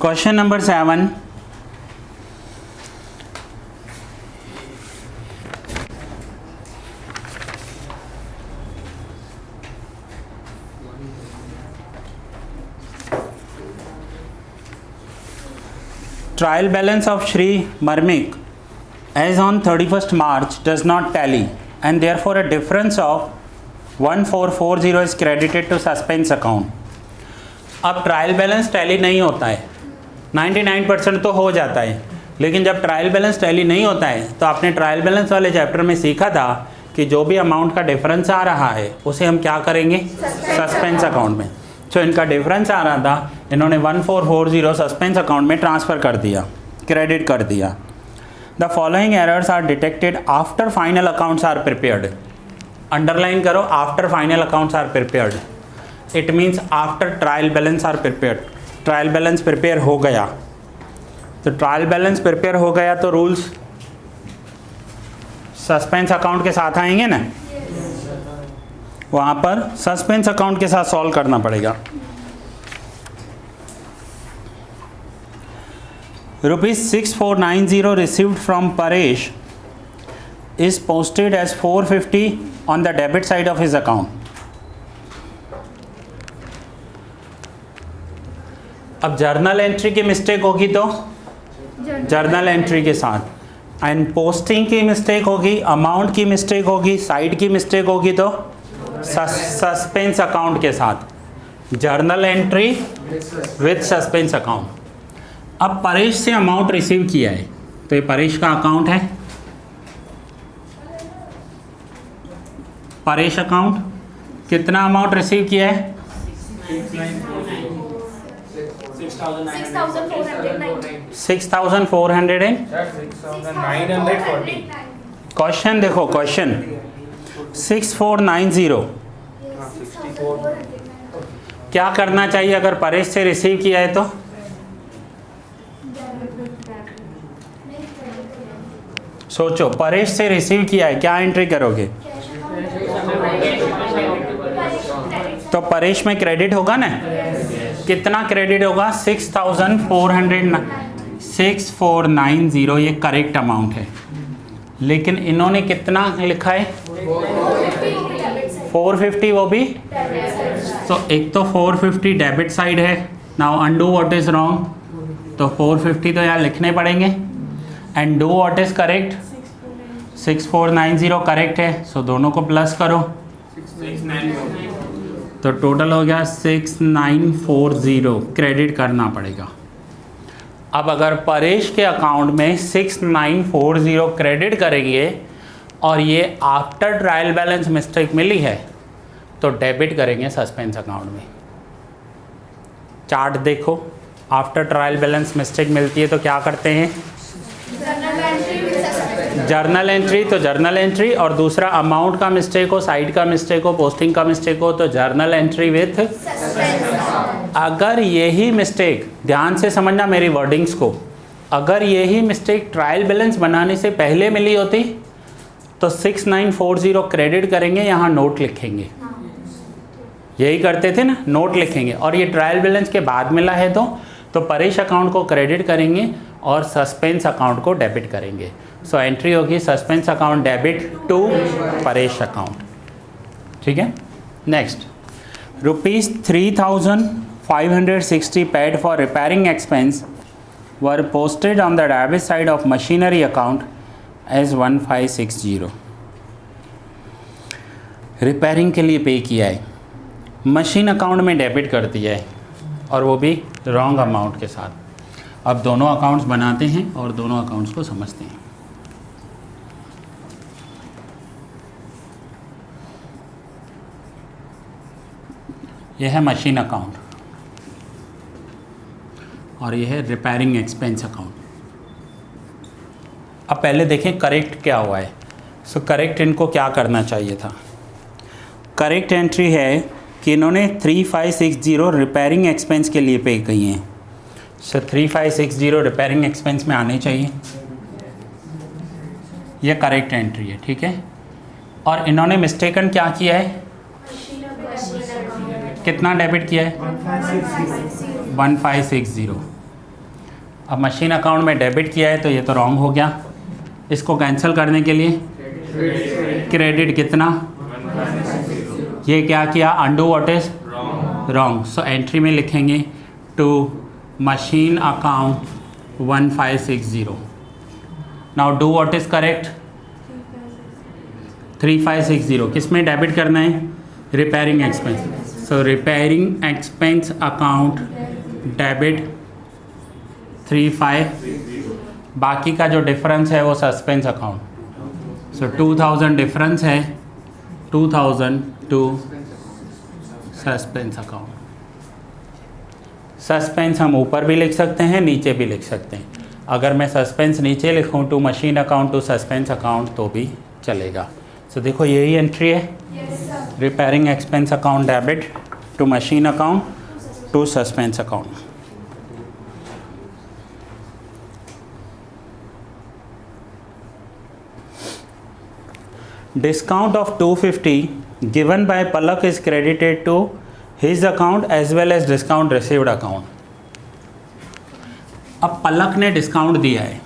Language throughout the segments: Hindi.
Question number 7, trial balance of Shri Marmik as on 31st March does not tally and therefore a difference of 1440 is credited to suspense account. अब ट्रायल बैलेंस टैली नहीं होता है, 99% तो हो जाता है, लेकिन जब ट्रायल बैलेंस टैली नहीं होता है तो आपने ट्रायल बैलेंस वाले चैप्टर में सीखा था कि जो भी अमाउंट का डिफरेंस आ रहा है उसे हम क्या करेंगे, सस्पेंस अकाउंट में। तो इनका डिफरेंस आ रहा था, इन्होंने 1440 सस्पेंस अकाउंट में ट्रांसफ़र कर दिया, क्रेडिट कर दिया। The following errors are detected after final accounts are prepared. Underline करो, after final accounts are prepared, it means after trial balance are prepared. Trial balance prepare हो गया, तो ट्रायल बैलेंस प्रिपेयर हो गया तो रूल्स सस्पेंस अकाउंट के साथ आएंगे ना, वहाँ पर सस्पेंस अकाउंट के साथ सॉल्व करना पड़ेगा। ₹6490 received from Paresh is posted as 450 on the debit side of his account. अब जर्नल एंट्री की मिस्टेक होगी तो जर्नल एंट्री के साथ, एंड पोस्टिंग की मिस्टेक होगी, अमाउंट की मिस्टेक होगी, साइड की मिस्टेक होगी तो सस्पेंस अकाउंट के साथ, journal entry with suspense account. अब परेश से अमाउंट रिसीव किया है तो ये परेश का अकाउंट है, परेश अकाउंट, कितना अमाउंट रिसीव किया है, 6,440। क्वेश्चन देखो, क्वेश्चन 6490 क्या करना चाहिए अगर परेश से रिसीव किया है तो, सोचो परेश से रिसीव किया है, क्या एंट्री करोगे, तो परेश में क्रेडिट होगा ना, कितना क्रेडिट होगा, 6490, ये करेक्ट अमाउंट है, लेकिन इन्होंने कितना लिखा है, 450, वो भी, तो एक तो 450 डेबिट साइड है, now undo what is wrong, तो 450 तो यहाँ लिखने पड़ेंगे, and do what is correct, 6490 correct है, सो दोनों को प्लस करो, तो टोटल हो गया 6940, क्रेडिट करना पड़ेगा। अब अगर परेश के अकाउंट में 6940 क्रेडिट करेंगे और ये आफ्टर ट्रायल बैलेंस मिस्टेक मिली है तो डेबिट करेंगे सस्पेंस अकाउंट में। चार्ट देखो, आफ्टर ट्रायल बैलेंस मिस्टेक मिलती है तो क्या करते हैं, जर्नल एंट्री, तो जर्नल एंट्री, और दूसरा अमाउंट का मिस्टेक हो, साइड का मिस्टेक हो, पोस्टिंग का मिस्टेक हो तो जर्नल एंट्री विथ। अगर यही मिस्टेक, ध्यान से समझना मेरी वर्डिंग्स को, अगर यही मिस्टेक ट्रायल बैलेंस बनाने से पहले मिली होती तो 6940 क्रेडिट करेंगे, यहाँ नोट लिखेंगे, यही करते थे ना, नोट लिखेंगे, और ये ट्रायल बैलेंस के बाद मिला है तो परेश अकाउंट को क्रेडिट करेंगे और सस्पेंस अकाउंट को डेबिट करेंगे। सो एंट्री होगी suspense account debit to Paresh account, ठीक है। Next, ₹3,560 paid for repairing expense were posted on the debit side of machinery account as 1560। Repairing के लिए पे किया है, मशीन अकाउंट में डेबिट कर दिया है, और वो भी रॉन्ग अमाउंट के साथ। अब दोनों अकाउंट्स बनाते हैं और दोनों अकाउंट्स को समझते हैं। यह है मशीन अकाउंट और यह है रिपेयरिंग एक्सपेंस अकाउंट। अब पहले देखें करेक्ट क्या हुआ है। सो करेक्ट इनको क्या करना चाहिए था, करेक्ट एंट्री है कि इन्होंने 3560 रिपेयरिंग एक्सपेंस के लिए पे की हैं। सो 3560 रिपेयरिंग एक्सपेंस में आने चाहिए, ये करेक्ट एंट्री है, ठीक है। और इन्होंने मिस्टेकन क्या किया है, कितना डेबिट किया है? 1560। अब मशीन अकाउंट में डेबिट किया है तो ये तो रॉन्ग हो गया। इसको कैंसिल करने के लिए क्रेडिट कितना, ये क्या किया, undo what is wrong. So entry में लिखेंगे to machine account 1560। Now do what is correct, 3560 किस में डेबिट करना है, repairing expense. So repairing expense account debit 35, बाकी का जो डिफरेंस है वो सस्पेंस अकाउंट। सो 2000 डिफरेंस है, 2000 टू सस्पेंस अकाउंट। सस्पेंस हम ऊपर भी लिख सकते हैं, नीचे भी लिख सकते हैं। अगर मैं सस्पेंस नीचे लिखूं to machine account to suspense account तो भी चलेगा। सो देखो यही एंट्री है, repairing expense account debit to machine account to suspense account. Discount of 250 given by Palak is credited to his account as well as discount received account. अब पलक ने डिस्काउंट दिया है,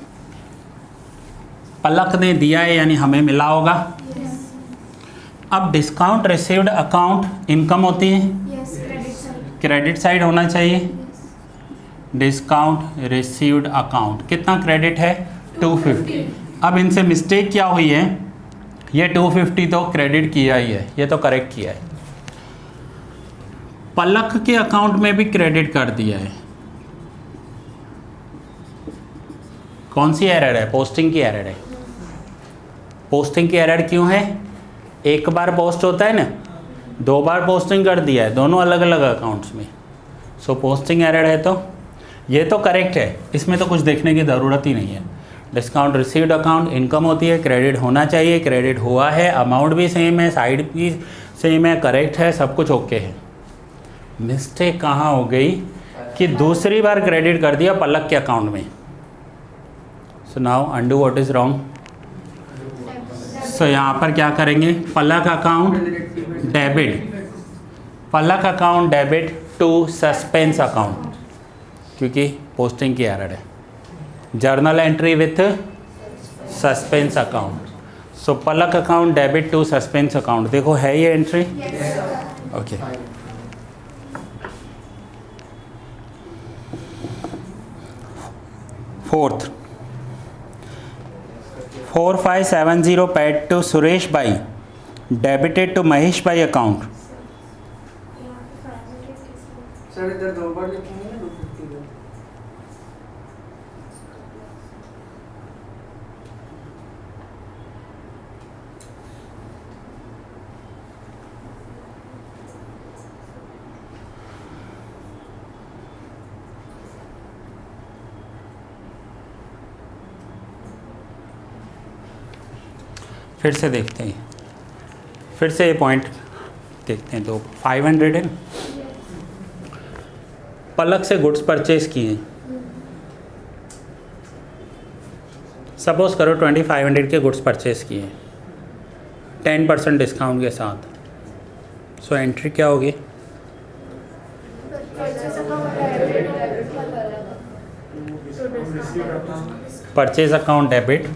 पलक ने दिया है यानी हमें मिला होगा। अब डिस्काउंट रिसीव्ड अकाउंट इनकम होती है, क्रेडिट साइड होना चाहिए। डिस्काउंट रिसीव्ड अकाउंट कितना क्रेडिट है, 250। अब इनसे मिस्टेक क्या हुई है, ये 250 तो क्रेडिट किया ही है, ये तो करेक्ट किया है। पलक के अकाउंट में भी क्रेडिट कर दिया है। कौन सी एरर है, पोस्टिंग की एरर है। पोस्टिंग की एरर क्यों है, एक बार पोस्ट होता है ना, 2 बार पोस्टिंग कर दिया है, दोनों अलग अलग अकाउंट्स में। सो पोस्टिंग एरर है तो ये तो करेक्ट है, इसमें तो कुछ देखने की ज़रूरत ही नहीं है। डिस्काउंट रिसीव्ड अकाउंट इनकम होती है, क्रेडिट होना चाहिए, क्रेडिट हुआ है, अमाउंट भी सेम है, साइड भी सेम है, करेक्ट है, सब कुछ ओके है। मिस्टेक कहाँ हो गई कि दूसरी बार क्रेडिट कर दिया पलक के अकाउंट में। So now undo what is wrong. So यहाँ पर क्या करेंगे, Palak account debit, Palak account debit to suspense account, क्योंकि पोस्टिंग की एरर है। Journal entry with suspense account. So Palak account debit to suspense account, देखो है ये entry, okay. Fourth, 4570 paid to Suresh bhai debited to Mahesh भाई अकाउंट। सर इधर 2 बार लिखेंगे ना, 250 फिर से देखते हैं, फिर से ये पॉइंट देखते हैं। तो 500 है, पलक से गुड्स परचेज किए, सपोज करो 2500 के गुड्स परचेज किए 10% डिस्काउंट के साथ। सो एंट्री क्या होगी, purchase account debit,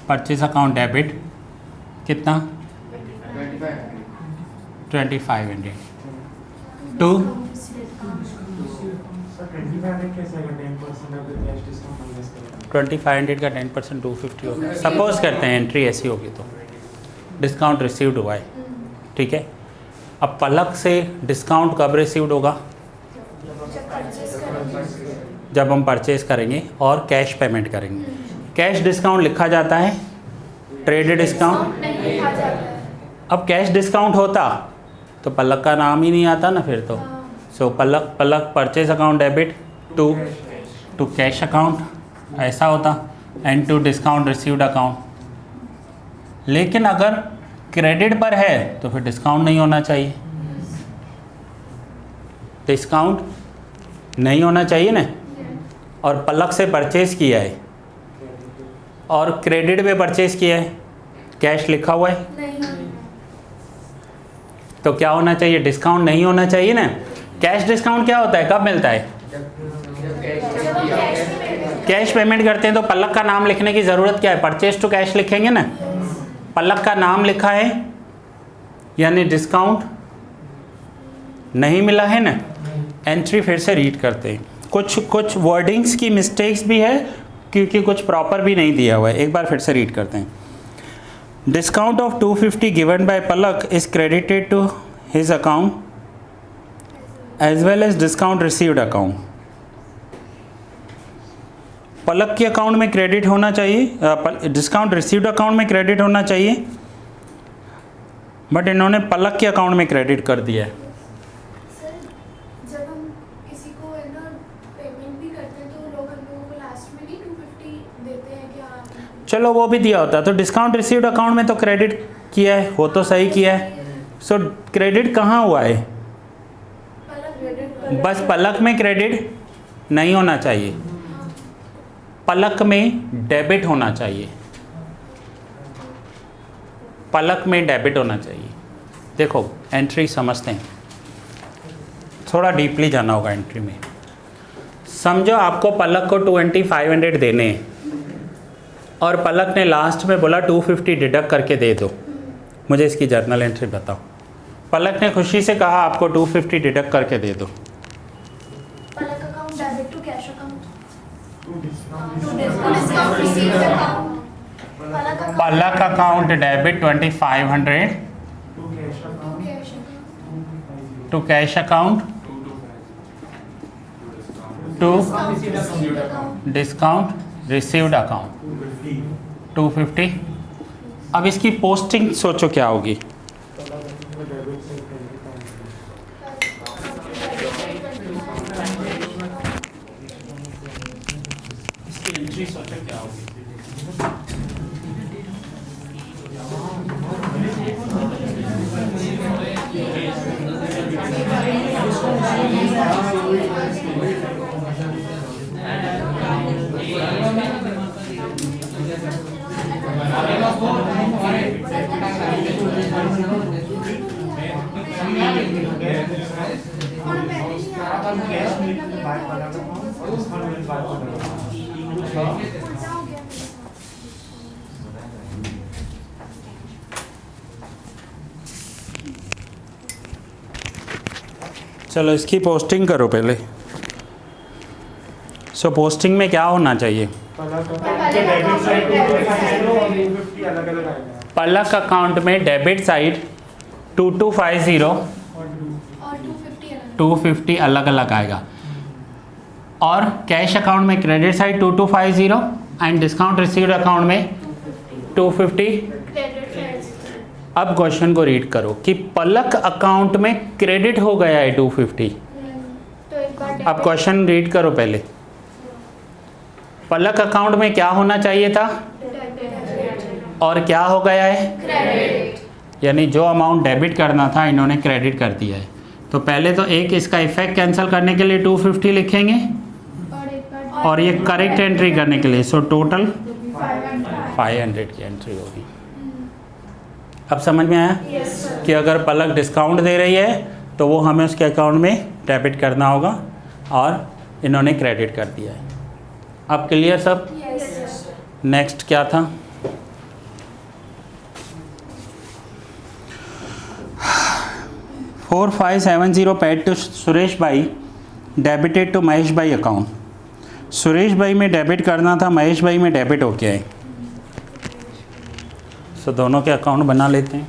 purchase account debit कितना, 2500 टू 2500 का 10% 250 होगा। सपोज करते हैं एंट्री ऐसी होगी तो डिस्काउंट रिसीव्ड हुआ है, ठीक है। अब पलक से डिस्काउंट कब रिसीव्ड होगा, जब हम परचेज करेंगे और कैश पेमेंट करेंगे। कैश डिस्काउंट लिखा जाता है, ट्रेड डिस्काउंट। अब कैश डिस्काउंट होता तो पलक का नाम ही नहीं आता ना फिर तो। So Palak purchase account debit to cash account ऐसा होता, and to discount received account. लेकिन अगर क्रेडिट पर है तो फिर डिस्काउंट नहीं होना चाहिए, डिस्काउंट नहीं होना चाहिए ना। और पलक से परचेज किया है और क्रेडिट पे परचेज किया है, कैश लिखा हुआ है, तो क्या होना चाहिए, डिस्काउंट नहीं होना चाहिए ना। कैश डिस्काउंट क्या होता है, कब मिलता है, कैश पेमेंट करते हैं तो पलक का नाम लिखने की ज़रूरत क्या है, परचेज टू कैश लिखेंगे ना। पलक का नाम लिखा है यानी डिस्काउंट नहीं मिला है ना। एंट्री फिर से रीड करते हैं, कुछ वर्डिंग्स की मिस्टेक्स भी है क्योंकि कुछ प्रॉपर भी नहीं दिया हुआ है। एक बार फिर से रीड करते हैं। Discount of 250 given by Palak is credited to his account as well as discount received account. Palak के अकाउंट में क्रेडिट होना चाहिए, डिस्काउंट रिसीव्ड अकाउंट में क्रेडिट होना चाहिए, बट इन्होंने पलक के अकाउंट में क्रेडिट कर दिया है। सर जब हम किसी को है ना पेमेंट भी करते हैं तो लोग हम लोगों को लास्ट में नहीं 250 देते हैं क्या? चलो वो भी दिया होता है, तो डिस्काउंट रिसीव्ड अकाउंट में तो क्रेडिट किया है, वो तो सही किया है। सो क्रेडिट कहाँ हुआ है, बस पलक में क्रेडिट नहीं होना चाहिए, पलक में डेबिट होना चाहिए, पलक में डेबिट होना चाहिए। देखो एंट्री समझते हैं, थोड़ा डीपली जाना होगा एंट्री में। समझो आपको पलक को 2500 देने हैं और पलक ने लास्ट में बोला 250 डिडक्ट करके दे दो, मुझे इसकी जर्नल एंट्री बताओ। पलक ने खुशी से कहा आपको 250 डिडक्ट करके दे दो। Palak account debit to cash account to discount received account. Palak account debit 2500 to cash account to discount received account 250। अब इसकी पोस्टिंग सोचो क्या होगी, इसकी एंट्री सोचो क्या होगी। चलो इसकी पोस्टिंग करो पहले। सो पोस्टिंग में क्या होना चाहिए, पलक अकाउंट में डेबिट साइड 2250 और 250 अलग अलग आएगा, और कैश अकाउंट में credit side 2250 and discount received account में 250। अब क्वेश्चन को रीड करो कि पलक अकाउंट में क्रेडिट हो गया है 250। अब क्वेश्चन रीड करो पहले। पलक अकाउंट में क्या होना चाहिए था और क्या हो गया है, यानी जो अमाउंट डेबिट करना था इन्होंने क्रेडिट कर दिया है। तो पहले तो एक इसका इफेक्ट कैंसिल करने के लिए 250 लिखेंगे और ये करेक्ट एंट्री करने के लिए सो टोटल 500 की एंट्री होगी। अब समझ में आया कि अगर पलक डिस्काउंट दे रही है तो वो हमें उसके अकाउंट में डेबिट करना होगा और इन्होंने क्रेडिट कर दिया है। अब क्लियर सब। नेक्स्ट क्या था, $4570 paid to Suresh bhai debited to Mahesh भाई अकाउंट। सुरेश भाई में डेबिट करना था, महेश भाई में डेबिट हो गया है। सो दोनों के अकाउंट बना लेते हैं।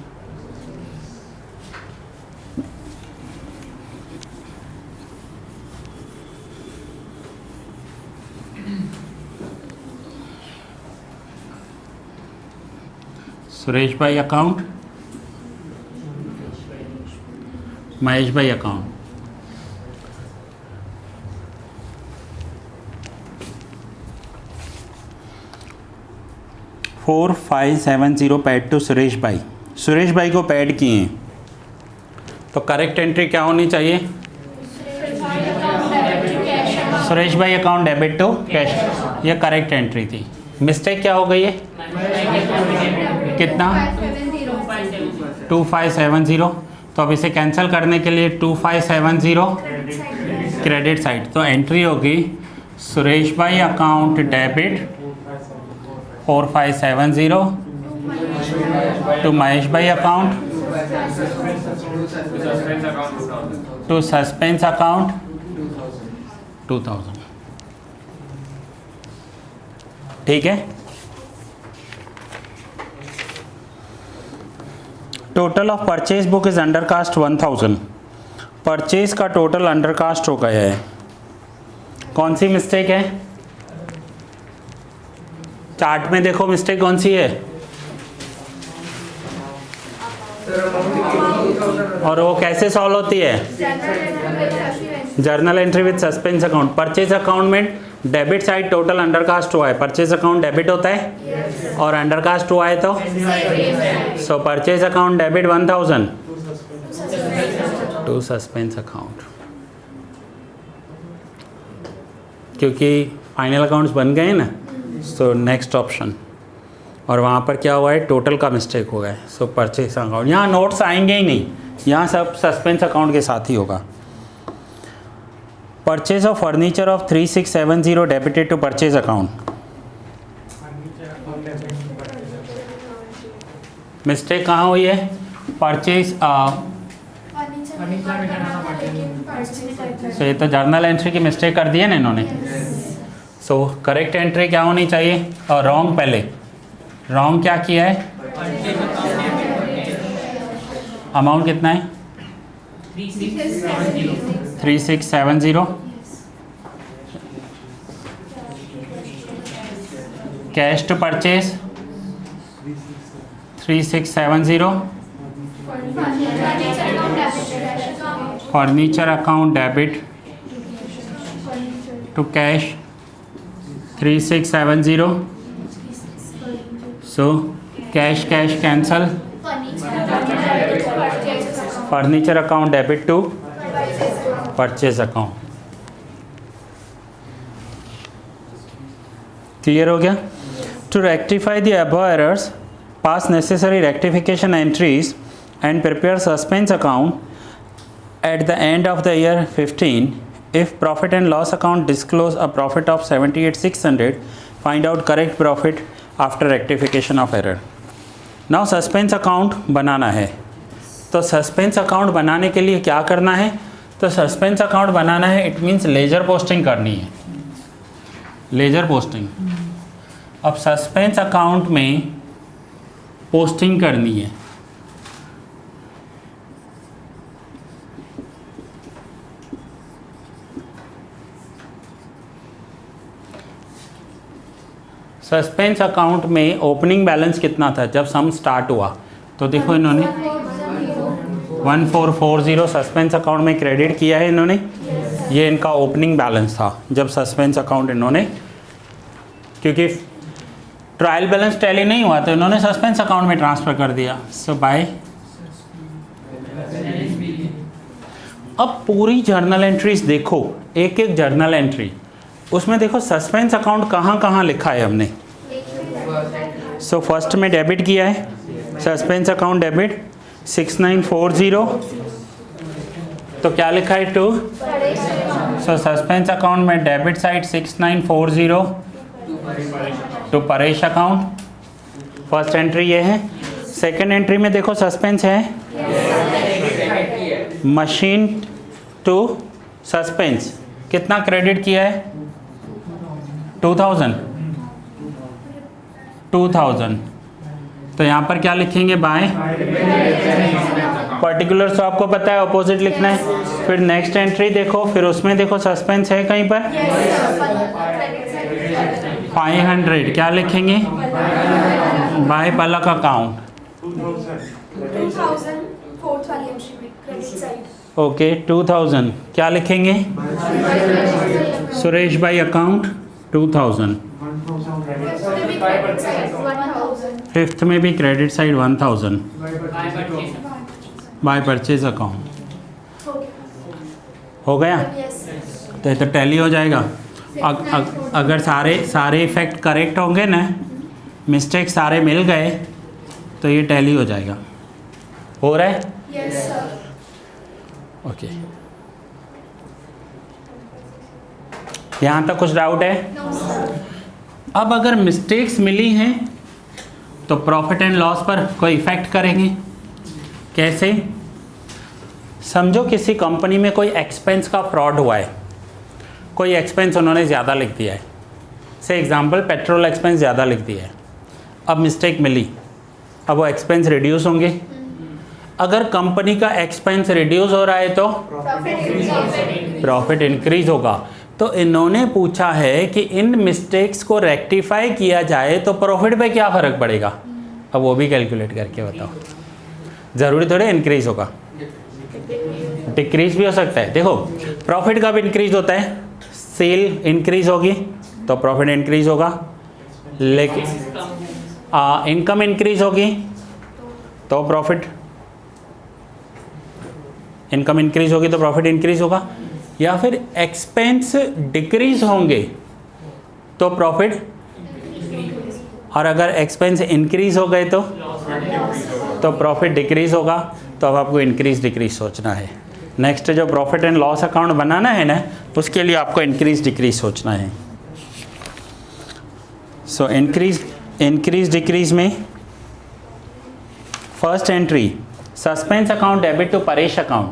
सुरेश भाई अकाउंट, महेश भाई अकाउंट। $4570 पेड टू सुरेश भाई। सुरेश भाई को पेड किए हैं तो करेक्ट एंट्री क्या होनी चाहिए, सुरेश भाई अकाउंट डेबिट टू कैश। ये करेक्ट एंट्री थी। मिस्टेक क्या हो गई है, कितना 2570। तो अब इसे कैंसिल करने के लिए 2570 क्रेडिट साइड, तो एंट्री होगी सुरेश भाई अकाउंट डेबिट 4570 टू महेश भाई अकाउंट टू सस्पेंस अकाउंट 2000। ठीक है। Total of purchase book is undercast 1000। Purchase का टोटल अंडरकास्ट हो गया है। कौन सी मिस्टेक है? चार्ट में देखो मिस्टेक कौन सी है, और वो कैसे सॉल्व होती है? Journal entry with suspense account. Purchase account में डेबिट साइड टोटल अंडरकास्ट हुआ है, परचेज अकाउंट डेबिट होता है और अंडरकास्ट हुआ है तो so purchase account debit 1000 to suspense account, क्योंकि फाइनल अकाउंट्स बन गए ना। सो नेक्स्ट ऑप्शन, और वहाँ पर क्या हुआ है, टोटल का मिस्टेक हो गया है। सो परचेज अकाउंट, यहाँ नोट्स आएंगे ही नहीं, यहाँ सब सस्पेंस अकाउंट के साथ ही होगा। Purchase of furniture of 3670 debited to purchase account. Mistake कहाँ हुई है? परचेज सो ये तो जर्नल एंट्री की मिस्टेक कर दी है ना इन्होंने। सो करेक्ट एंट्री क्या होनी चाहिए? और रॉन्ग, पहले रॉन्ग क्या किया है? अमाउंट कितना है? 3670। Cash to purchase 3670। Furniture account debit to cash 3670। So cash cash cancel, furniture account debit to purchase account. Clear हो गया? To rectify the above errors, pass necessary rectification entries and prepare suspense account at the end of the year 15. If profit and loss account disclose a profit of 78,600, find out correct profit after rectification of error. Now suspense account बनाना है, तो सस्पेंस अकाउंट बनाने के लिए क्या करना है? तो सस्पेंस अकाउंट बनाना है, इट मीन्स लेजर पोस्टिंग करनी है, लेजर पोस्टिंग। अब सस्पेंस अकाउंट में पोस्टिंग करनी है, सस्पेंस अकाउंट में ओपनिंग बैलेंस कितना था जब सम स्टार्ट हुआ? तो देखो इन्होंने 1440 सस्पेंस अकाउंट में क्रेडिट किया है इन्होंने, ये इनका ओपनिंग बैलेंस था जब सस्पेंस अकाउंट इन्होंने, क्योंकि ट्रायल बैलेंस टैली नहीं हुआ तो इन्होंने सस्पेंस अकाउंट में ट्रांसफ़र कर दिया। सो बाय, अब पूरी जर्नल एंट्रीज देखो, एक एक जर्नल एंट्री, उसमें देखो सस्पेंस अकाउंट कहाँ कहाँ लिखा है हमने। सो फर्स्ट में डेबिट किया है, सस्पेंस अकाउंट डेबिट 6940, तो क्या लिखा है? 2। सो सस्पेंस अकाउंट में debit side 6940 to Paresh account, first entry ये है। सेकंड एंट्री में देखो सस्पेंस है, मशीन टू सस्पेंस, कितना क्रेडिट किया है? 2000। तो यहाँ पर क्या लिखेंगे? बाय पर्टिकुलर, तो आपको पता है ऑपोजिट लिखना है। फिर नेक्स्ट एंट्री देखो, फिर उसमें देखो सस्पेंस है कहीं पर 500, क्या लिखेंगे? बाय पलक अकाउंट, 2000 ओके 2000, क्या लिखेंगे? सुरेश भाई अकाउंट 2000। फिफ्थ में भी credit side 1000 by purchase account. हो गया? तो ये तो टैली हो जाएगा। अगर सारे इफेक्ट करेक्ट होंगे ना, मिस्टेक सारे मिल गए, तो ये टैली हो जाएगा। हो रहा है? Yes sir. ओके, यहाँ तक कुछ डाउट है? No sir. अब अगर मिस्टेक्स मिली हैं तो प्रॉफिट एंड लॉस पर कोई इफेक्ट करेंगे। कैसे? समझो किसी कंपनी में कोई एक्सपेंस का फ्रॉड हुआ है, कोई एक्सपेंस उन्होंने ज़्यादा लिख दिया है, से एग्जांपल पेट्रोल एक्सपेंस ज़्यादा लिख दिया है, अब मिस्टेक मिली, अब वो एक्सपेंस रिड्यूस होंगे। अगर कंपनी का एक्सपेंस रिड्यूस हो रहा है तो प्रॉफिट इंक्रीज होगा। तो इन्होंने पूछा है कि इन मिस्टेक्स को रेक्टिफाई किया जाए तो प्रॉफिट पे क्या फ़र्क पड़ेगा। अब वो भी कैलकुलेट करके बताओ। ज़रूरी थोड़े इंक्रीज होगा, डिक्रीज भी हो सकता है। देखो प्रॉफिट कब इंक्रीज होता है? सेल इंक्रीज होगी तो प्रॉफिट इंक्रीज होगा, लेकिन इनकम इंक्रीज होगी तो प्रॉफिट इनकम इंक्रीज होगी तो प्रॉफिट इंक्रीज होगा, या फिर एक्सपेंस डिक्रीज होंगे तो प्रॉफिट, और अगर एक्सपेंस इंक्रीज हो गए तो प्रॉफिट डिक्रीज होगा। तो अब आपको इंक्रीज डिक्रीज सोचना है। नेक्स्ट जो प्रॉफिट एंड लॉस अकाउंट बनाना है ना, उसके लिए आपको इंक्रीज डिक्रीज सोचना है। सो इंक्रीज डिक्रीज में first entry suspense account debit to Paresh account.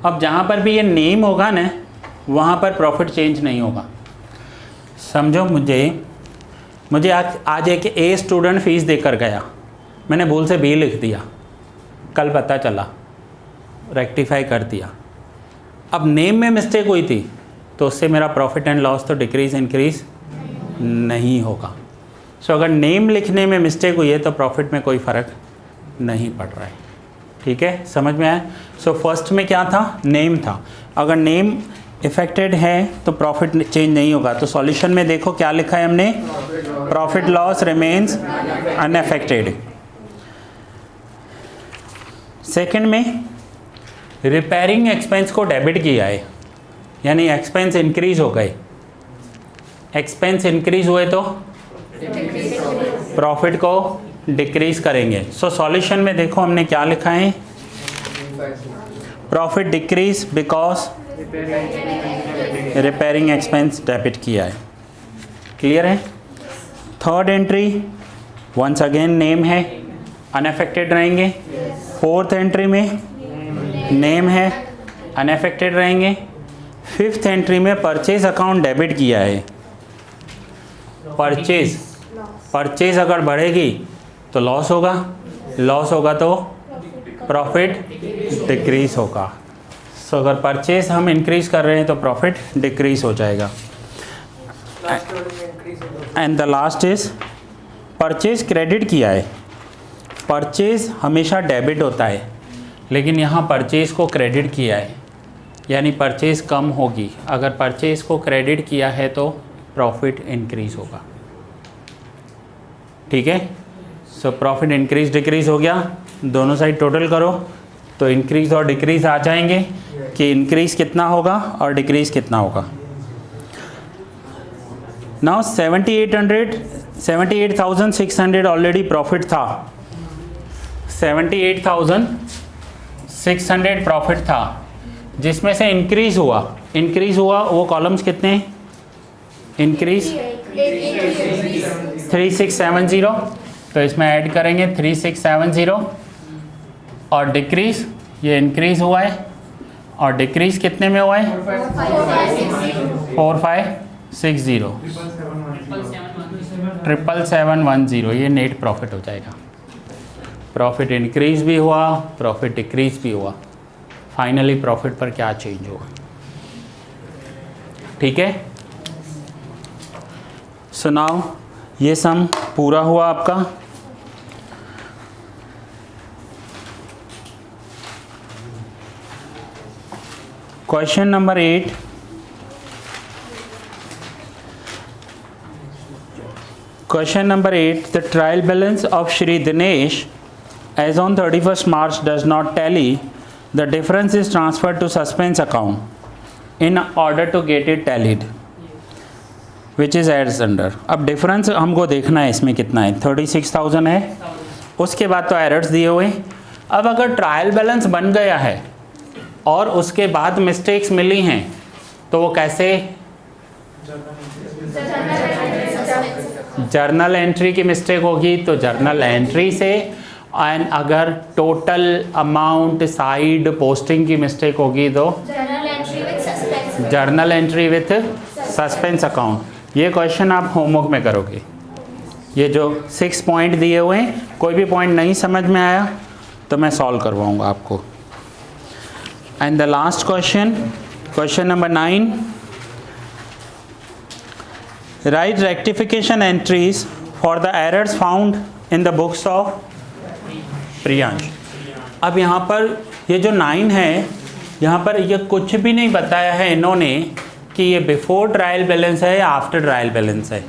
अब जहाँ पर भी ये नेम होगा ना, वहाँ पर प्रॉफिट चेंज नहीं होगा। समझो मुझे आज एक ए स्टूडेंट फीस देकर गया, मैंने भूल से बी लिख दिया, कल पता चला, रेक्टिफाई कर दिया। अब नेम में मिस्टेक हुई थी तो उससे मेरा प्रॉफिट एंड लॉस तो डिक्रीज इंक्रीज नहीं होगा। सो अगर नेम लिखने में मिस्टेक हुई है तो प्रॉफिट में कोई फ़र्क नहीं पड़ रहा है। ठीक है, समझ में आया? सो फर्स्ट में क्या था? नेम था। अगर नेम इफेक्टेड है तो प्रॉफिट चेंज नहीं होगा। तो सॉल्यूशन में देखो क्या लिखा है हमने, profit loss remains unaffected. Second में रिपेयरिंग एक्सपेंस को डेबिट किया है, यानी एक्सपेंस इंक्रीज हो गए, एक्सपेंस इंक्रीज हुए तो प्रॉफिट को डिक्रीज करेंगे। सो सॉल्यूशन में देखो हमने क्या लिखा है, profit decrease because repairing expense debit किया है। क्लियर है? Third entry once again name है, अनअफेक्टेड रहेंगे। फोर्थ एंट्री में नेम है, अनअफेक्टेड रहेंगे। फिफ्थ एंट्री में परचेज अकाउंट डेबिट किया है। परचेज अगर बढ़ेगी तो लॉस होगा, लॉस होगा तो प्रॉफिट डिक्रीज होगा। सो अगर परचेज हम इंक्रीज कर रहे हैं तो प्रॉफिट डिक्रीज हो जाएगा। And the last is purchase credit किया है। परचेज हमेशा डेबिट होता है, लेकिन यहाँ परचेज को क्रेडिट किया है, यानी परचेज कम होगी। अगर परचेज को क्रेडिट किया है तो प्रॉफिट इंक्रीज होगा। ठीक है, सो प्रॉफिट इंक्रीज डिक्रीज हो गया। दोनों साइड टोटल करो तो इंक्रीज और डिक्रीज आ जाएंगे कि इंक्रीज कितना होगा और डिक्रीज कितना होगा। नाउ 78,600 ऑलरेडी प्रॉफिट था, 78,600 प्रॉफिट था, जिसमें से इंक्रीज हुआ वो कॉलम्स कितने? इंक्रीज 3670, तो इसमें ऐड करेंगे 3670, और डिक्रीज ये इंक्रीज हुआ है, और डिक्रीज कितने में हुआ है? 4560, 77710, ये नेट प्रॉफिट हो जाएगा। प्रॉफिट इंक्रीज भी हुआ, प्रॉफिट डिक्रीज भी हुआ, फाइनली प्रॉफिट पर क्या चेंज होगा। ठीक है, सो नाउ ये सम पूरा हुआ आपका। Question number 8, question number 8, the trial balance of Shri Dinesh as on 31st March does not tally. The difference is transferred to suspense account in order to get it tallied, which is as under. अब डिफरेंस हमको देखना है इसमें कितना है, 36,000 है। उसके बाद तो एरर्स दिए हुए, अब अगर ट्रायल बैलेंस बन गया है और उसके बाद मिस्टेक्स मिली हैं तो वो कैसे, जर्नल एंट्री की मिस्टेक होगी तो जर्नल एंट्री से, एंड अगर टोटल अमाउंट साइड पोस्टिंग की मिस्टेक होगी तो journal entry with suspense account. ये क्वेश्चन आप होमवर्क में करोगे। ये जो 6 पॉइंट दिए हुए हैं, कोई भी पॉइंट नहीं समझ में आया तो मैं सॉल्व करवाऊंगा आपको। And the last question, question number 9, right rectification entries for the errors found in the books of Priyansh. अब यहाँ पर ये जो 9 है, यहाँ पर ये कुछ भी नहीं बताया है इन्होंने कि ये बिफोर ट्रायल बैलेंस है या आफ्टर ट्रायल बैलेंस है।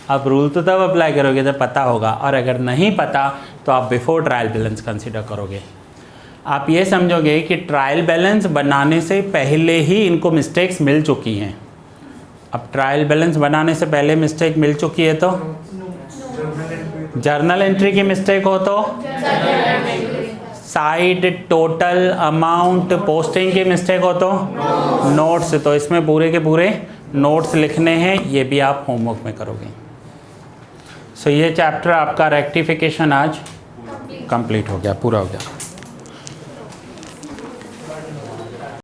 आप रूल तो तब अप्लाई करोगे जब पता होगा, और अगर नहीं पता तो आप बिफोर ट्रायल बैलेंस कंसीडर करोगे। आप ये समझोगे कि ट्रायल बैलेंस बनाने से पहले ही इनको मिस्टेक्स मिल चुकी हैं। अब ट्रायल बैलेंस बनाने से पहले मिस्टेक मिल चुकी है तो जर्नल एंट्री की मिस्टेक हो तो साइड टोटल अमाउंट पोस्टिंग की मिस्टेक हो तो नोट्स, तो इसमें पूरे के पूरे नोट्स लिखने हैं, ये भी आप होमवर्क में करोगे। सो ये चैप्टर आपका रेक्टिफिकेशन आज कंप्लीट हो गया, पूरा हो गया।